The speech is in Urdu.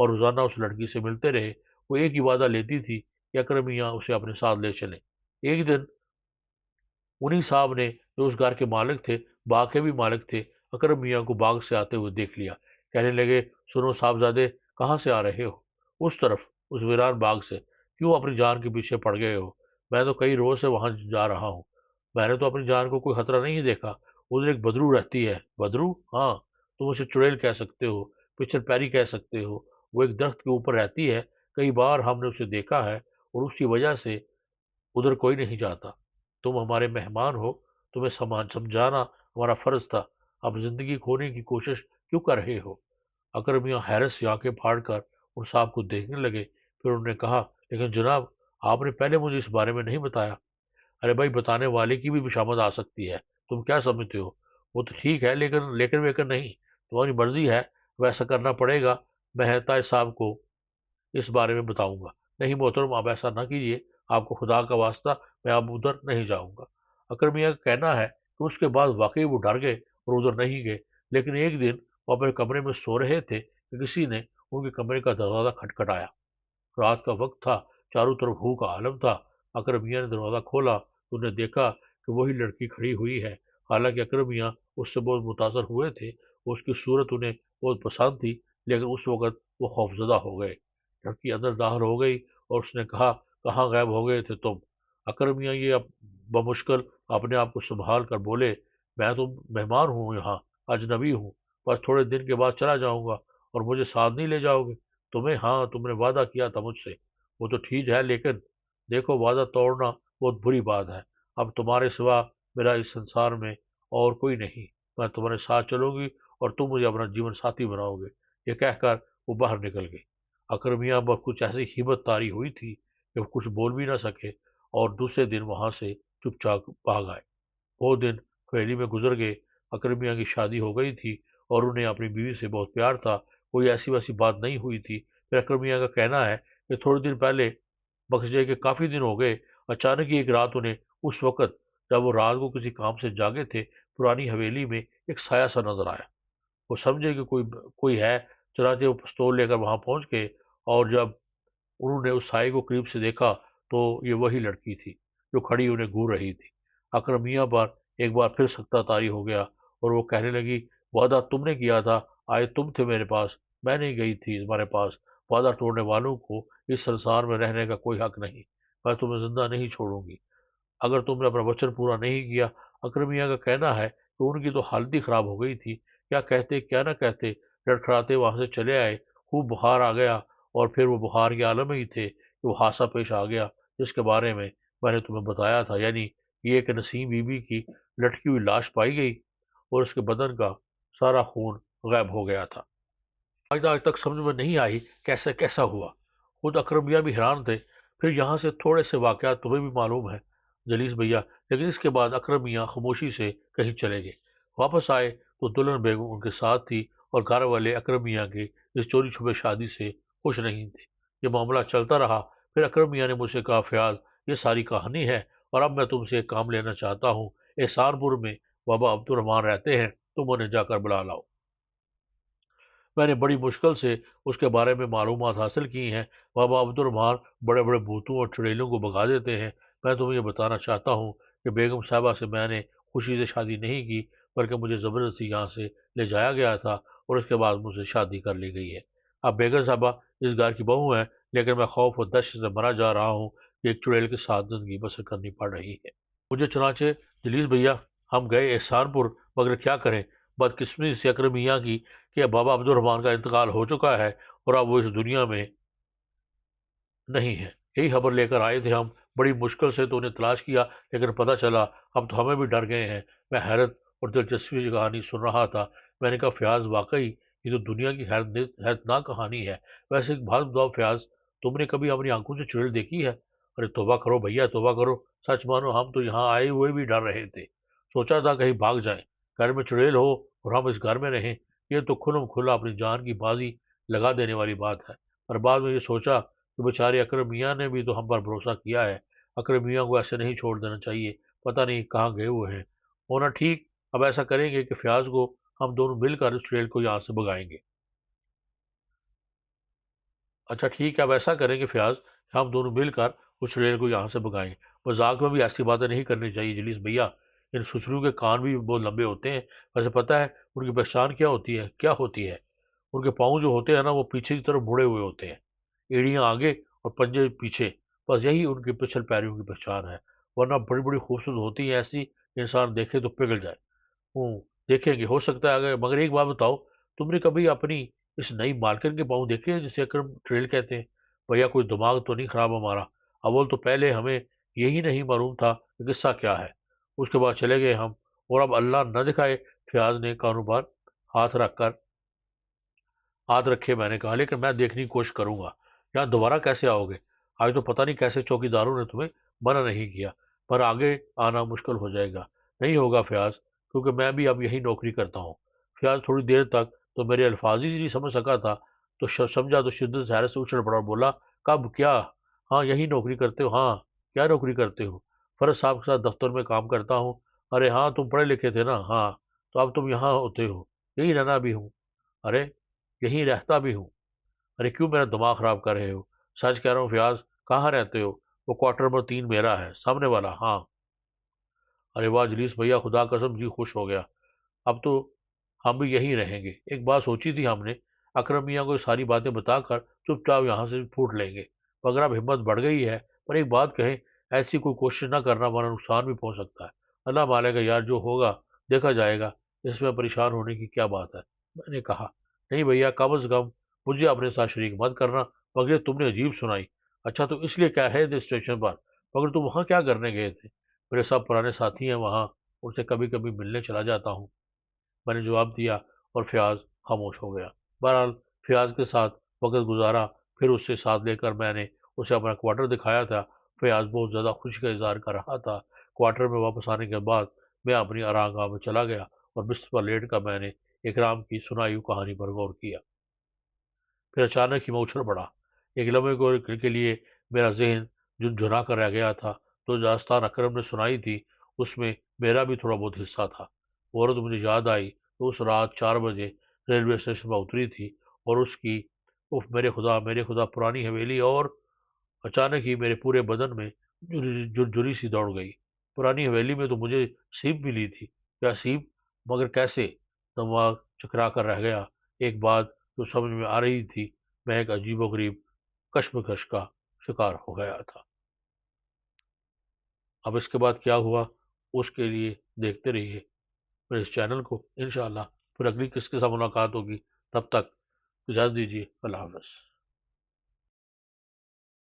اور روزانہ اس لڑکی سے ملتے رہے۔ وہ ایک ہی وعدہ لیتی تھی کہ اکرم میاں اسے اپنے ساتھ لے چلیں۔ ایک دن انہی صاحب نے، جو اس گھر کے مالک تھے، باغ کے بھی مالک تھے، اکرم میاں کو باغ سے آتے ہوئے دیکھ لیا۔ کہنے لگے، سنو صاحبزادے، کہاں سے آ رہے ہو؟ اس طرف، اس ویران باغ سے۔ کیوں اپنی جان کے پیچھے پڑ گئے ہو؟ میں تو کئی روز سے وہاں جا رہا ہوں، میں نے تو اپنی جان کو کوئی خطرہ نہیں دیکھا۔ ادھر ایک بدرو رہتی ہے۔ بدرو؟ ہاں، تم اسے چڑیل کہہ سکتے ہو، پچھل پیری کہہ سکتے ہو۔ وہ ایک درخت کے اوپر رہتی ہے، کئی بار ہم نے اسے دیکھا ہے، اور اس کی وجہ سے ادھر کوئی نہیں جاتا۔ تم ہمارے مہمان ہو، تمہیں سمجھانا ہمارا فرض تھا۔ اب زندگی کھونے کی کوشش کیوں کر رہے ہو؟ اکرم میاں حیرت سے آنکھیں پھاڑ کر ان صاحب کو دیکھنے لگے۔ پھر انہوں نے کہا، لیکن جناب، آپ نے پہلے مجھے اس بارے میں نہیں بتایا۔ ارے بھائی، بتانے والے کی بھی بشامت آ سکتی ہے، تم کیا سمجھتے ہو؟ وہ تو ٹھیک ہے، لیکن ویکن نہیں، تمہاری مرضی ہے، ویسا کرنا پڑے گا۔ میں طاہر صاحب کو اس بارے میں بتاؤں گا۔ نہیں محترم، آپ ایسا نہ کیجیے، آپ کو خدا کا واسطہ، میں اب ادھر نہیں جاؤں گا۔ اکرم میاں کا کہنا ہے کہ اس کے بعد واقعی وہ ڈر گئے اور ادھر نہیں گئے، لیکن ایک دن وہ اپنے کمرے میں سو رہے تھے کہ کسی نے ان کے کمرے کا دروازہ کھٹکھٹایا۔ رات کا وقت تھا، چاروں طرف بھوک کا عالم تھا۔ اکرم میاں نے دروازہ کھولا تو انہیں دیکھا کہ وہی لڑکی کھڑی ہوئی ہے۔ حالانکہ اکرم میاں اس سے بہت متاثر ہوئے تھے، اس کی صورت انہیں بہت پسند تھی، لیکن اس وقت وہ خوفزدہ ہو گئے۔ لڑکی اندر داخل ہو گئی اور اس نے کہا، کہاں غائب ہو گئے تھے تم؟ اکرم میاں یہ بمشکل اپنے آپ کو سنبھال کر بولے، میں تو مہمان ہوں، یہاں اجنبی ہوں، بس تھوڑے دن کے بعد چلا جاؤں گا، اور مجھے ساتھ نہیں لے جاؤ گے؟ تمہیں؟ ہاں، تم نے وعدہ کیا تھا مجھ سے۔ وہ تو ٹھیک ہے، لیکن دیکھو، وعدہ توڑنا بہت بری بات ہے۔ اب تمہارے سوا میرا اس سنسار میں اور کوئی نہیں، میں تمہارے ساتھ چلوں گی اور تم مجھے اپنا جیون ساتھی بناؤ گے۔ یہ کہہ کر وہ باہر نکل گئی۔ اکرم میاں پر کچھ ایسی ہمت طاری ہوئی تھی کہ وہ کچھ بول بھی نہ سکے، اور دوسرے دن وہاں سے چپ چاپ بھاگ آئے۔ وہ دن حویلی میں گزر گئے۔ اکرم میاں کی شادی ہو گئی تھی اور انہیں اپنی بیوی سے بہت پیار تھا، کوئی ایسی ویسی بات نہیں ہوئی تھی۔ پھر اکرم میاں کا کہنا ہے کہ تھوڑے دن پہلے، بخشے کے کافی دن ہو گئے، اچانک ہی ایک رات انہیں، اس وقت جب وہ رات کو کسی کام سے جاگے تھے، پرانی حویلی میں ایک سایہ سا نظر آیا۔ وہ سمجھے کہ کوئی ہے، چنانچہ وہ پستول لے کر وہاں پہنچ گئے، اور جب انہوں نے اس سائے کو قریب سے دیکھا تو یہ وہی لڑکی تھی جو کھڑی انہیں گھور رہی تھی۔ اکرم میاں پر ایک بار پھر سکتہ طاری ہو گیا، اور وہ کہنے لگی، وعدہ تم نے کیا تھا، آئے تم تھے میرے پاس، میں نہیں گئی تھی تمہارے پاس۔ وعدہ توڑنے والوں کو اس سنسار میں رہنے کا کوئی حق نہیں، میں تمہیں زندہ نہیں چھوڑوں گی اگر تم نے اپنا وچن پورا نہیں کیا۔ اکرم میاں کا کہنا ہے کہ ان کی تو حالت ہی خراب ہو گئی تھی، کیا کہتے کیا نہ کہتے، لڑکھڑاتے وہاں سے چلے آئے۔ خوب بخار آ گیا، اور پھر وہ بخار کے عالم میں ہی تھے کہ وہ حادثہ پیش آ گیا جس کے بارے میں نے تمہیں بتایا تھا، یعنی یہ کہ نسیم بی بی کی لٹکی ہوئی لاش پائی گئی اور اس کے بدن کا سارا خون غائب ہو گیا تھا۔ آج تک سمجھ میں نہیں آئی کیسے کیسا ہوا۔ خود اکرم میاں بھی حیران تھے۔ پھر یہاں سے تھوڑے سے واقعات تمہیں بھی معلوم ہیں جلیس بھیا، لیکن اس کے بعد اکرم میاں خاموشی سے کہیں چلے گئے۔ واپس آئے تو دلہن بیگم ان کے ساتھ تھی، اور گھر والے اکرم میاں کی اس چوری چھپے شادی سے خوش نہیں تھے۔ یہ معاملہ چلتا رہا۔ پھر اکرم میاں نے مجھ سے کہا، فیاض، یہ ساری کہانی ہے، اور اب میں تم سے ایک کام لینا چاہتا ہوں۔ احسان پور میں بابا عبد الرحمان رہتے ہیں، تم انہیں جا کر بلا لاؤ۔ میں نے بڑی مشکل سے اس کے بارے میں معلومات حاصل کی ہیں۔ بابا عبد الرحمان بڑے بڑے بھوتوں اور چڑیلوں کو بھگا دیتے ہیں۔ میں تمہیں یہ بتانا چاہتا ہوں کہ بیگم صاحبہ سے میں نے خوشی سے شادی نہیں کی، بلکہ مجھے زبردستی یہاں سے لے جایا گیا تھا، اور اس کے بعد مجھ سے شادی کر لی گئی ہے۔ اب بیگم صاحبہ اس گھر کی بہو ہیں، لیکن میں خوف و دہشت سے مرا جا رہا ہوں کہ ایک چڑیل کے ساتھ زندگی بسر کرنی پڑ رہی ہے مجھے۔ چنانچہ جلیل بھیا، ہم گئے احسان پور، مگر کیا کریں، بدقسمتی سے اکرم میاں کی کہ بابا عبد الرحمان کا انتقال ہو چکا ہے، اور اب وہ اس دنیا میں نہیں ہے۔ یہی خبر لے کر آئے تھے ہم، بڑی مشکل سے تو انہیں تلاش کیا، لیکن پتہ چلا، اب تو ہمیں بھی ڈر گئے ہیں۔ میں حیرت اور دلچسپی سے کہانی سن رہا تھا۔ میں نے کہا، فیاض، واقعی یہ تو دنیا کی حیرتناک کہانی ہے۔ ویسے ایک بات بتاؤ فیاض، تم نے کبھی اپنی آنکھوں سے چڑیل دیکھی ہے؟ ارے توبہ کرو بھیا، توبہ کرو، سچ مانو، ہم تو یہاں آئے ہوئے بھی ڈر رہے تھے، سوچا تھا کہیں بھاگ جائیں، گھر میں چڑیل ہو اور ہم اس گھر میں رہیں، یہ تو کھلم کھلا اپنی جان کی بازی لگا دینے والی بات ہے۔ اور بعد میں یہ سوچا کہ بیچارے اکرم میاں نے بھی تو ہم پر بھروسہ کیا ہے، اکرم میاں کو ایسے نہیں چھوڑ دینا چاہیے، پتہ نہیں کہاں گئے ہوئے ہیں۔ ہونا ٹھیک، اب ایسا کریں گے کہ فیاض کو ہم دونوں مل کر اس چڑیل کو یہاں سے بگائیں گے۔ اچھا ٹھیک ہے، اب ایسا کریں گے فیاض کہ ہم دونوں مل کر اس ریل کو یہاں سے بگائیں۔ مذاق میں بھی ایسی باتیں نہیں کرنی چاہیے جلیس بھیا، ان سسروں کے کان بھی بہت لمبے ہوتے ہیں۔ ویسے پتہ ہے ان کی پہچان کیا ہوتی ہے؟ کیا ہوتی ہے؟ ان کے پاؤں جو ہوتے ہیں نا وہ پیچھے کی طرف مڑے ہوئے ہوتے ہیں، ایڑیاں آگے اور پنجے پیچھے، بس یہی ان کے پچھل پیروں کی پہچان ہے، ورنہ بڑی بڑی خوبصورت ہوتی ہیں ایسی کہ انسان دیکھے تو پگھل جائے۔ ہوں، دیکھیں گے، ہو سکتا ہے اگر، مگر ایک بات بتاؤ، تم نے کبھی اپنی اس نئی مالکن کے پاؤں دیکھے ہیں جسے اکرم ٹریل کہتے ہیں؟ بھیا کوئی دماغ تو نہیں خراب ہمارا؟ اول تو پہلے ہمیں یہی نہیں معلوم تھا کہ قصہ کیا ہے، اس کے بعد چلے گئے ہم، اور اب اللہ نہ دکھائے۔ فیاض نے کاروبار ہاتھ رکھ کر ہاتھ رکھے، میں نے کہا لیکن میں دیکھنے کی کوشش کروں گا، یہاں دوبارہ کیسے آؤ گے؟ آج تو پتہ نہیں کیسے چوکی داروں نے تمہیں منع نہیں کیا، پر آگے آنا مشکل ہو جائے گا۔ نہیں ہوگا فیاض، کیونکہ میں بھی اب یہی نوکری کرتا ہوں۔ فیاض تھوڑی دیر تک تو میرے الفاظ ہی نہیں سمجھ سکا تھا، تو سمجھا تو شدت سے حیرت سے اچھل پڑا اور بولا، کب؟ کیا؟ ہاں یہی نوکری کرتے ہو؟ ہاں، کیا نوکری کرتے ہو؟ فرض صاحب کے ساتھ دفتر میں کام کرتا ہوں۔ ارے ہاں، تم پڑھے لکھے تھے نا؟ ہاں، تو اب تم یہاں ہوتے ہو؟ یہی رہنا بھی ہوں۔ ارے یہیں رہتا بھی ہوں۔ ارے کیوں میرا دماغ خراب کر رہے ہو؟ سچ کہہ رہا ہوں فیاض، کہاں رہتے ہو؟ وہ کوارٹر نمبر 3 میرا ہے، سامنے والا، ہاں۔ ارے واہ جلیس بھیا، خدا قسم جی خوش ہو گیا، اب تو ہم بھی یہیں رہیں گے۔ ایک بات سوچی تھی ہم نے، اکرم میاں کو یہ ساری باتیں بتا کر چپ چاپ یہاں سے پھوٹ لیں گے، مگر اب ہمت بڑھ گئی ہے۔ پر ایک بات کہیں، ایسی کوئی کوشش نہ کرنا ورنہ نقصان بھی پہنچ سکتا ہے۔ اللہ مالے گا یار، جو ہوگا دیکھا جائے گا، اس میں پریشان ہونے کی کیا بات ہے؟ میں نے کہا، نہیں بھیا، کم از کم مجھے اپنے ساتھ شریک مت کرنا۔ مگر تم نے عجیب سنائی۔ اچھا تو اس لیے کیا ہے اسٹیشن پر؟ مگر تم وہاں کیا کرنے گئے تھے؟ میرے سب پرانے ساتھی ہیں وہاں، ان سے کبھی کبھی ملنے چلا جاتا ہوں، میں نے جواب دیا، اور فیاض خاموش ہو گیا۔ بہرحال فیاض کے ساتھ وقت گزارا، پھر اس سے ساتھ لے کر میں نے اسے اپنا کوارٹر دکھایا تھا۔ فیاض بہت زیادہ خوشی کا اظہار کر رہا تھا۔ کوارٹر میں واپس آنے کے بعد میں اپنی آرام گاہ میں چلا گیا اور بستر پر لیٹ کر میں نے اکرام کی سنائی ہوئی کہانی پر غور کیا۔ پھر اچانک ہی میں اچھل پڑا۔ ایک لمحے کے لیے میرا ذہن جھنجھنا کر رہ گیا تھا۔ جو داستان اکرم نے سنائی تھی اس میں میرا بھی تھوڑا بہت حصہ تھا۔ وہ عورت مجھے یاد آئی تو اس رات 4 بجے ریلوے اسٹیشن پر اتری تھی، اور اس کی اف میرے خدا پرانی حویلی، اور اچانک ہی میرے پورے بدن میں جرجری سی دوڑ گئی۔ پرانی حویلی میں تو مجھے سیپ ملی تھی، کیا سیپ؟ مگر کیسے؟ دماغ چکرا کر رہ گیا۔ ایک بات جو سمجھ میں آ رہی تھی، میں ایک عجیب و غریب کشمکش کا شکار ہو گیا تھا۔ اب اس کے بعد کیا ہوا، اس کے لیے دیکھتے رہیے میرے اس چینل کو۔ انشاءاللہ پھر اگلی کس کے ساتھ ملاقات ہوگی، تب تک اجازت دیجیے، اللہ حافظ۔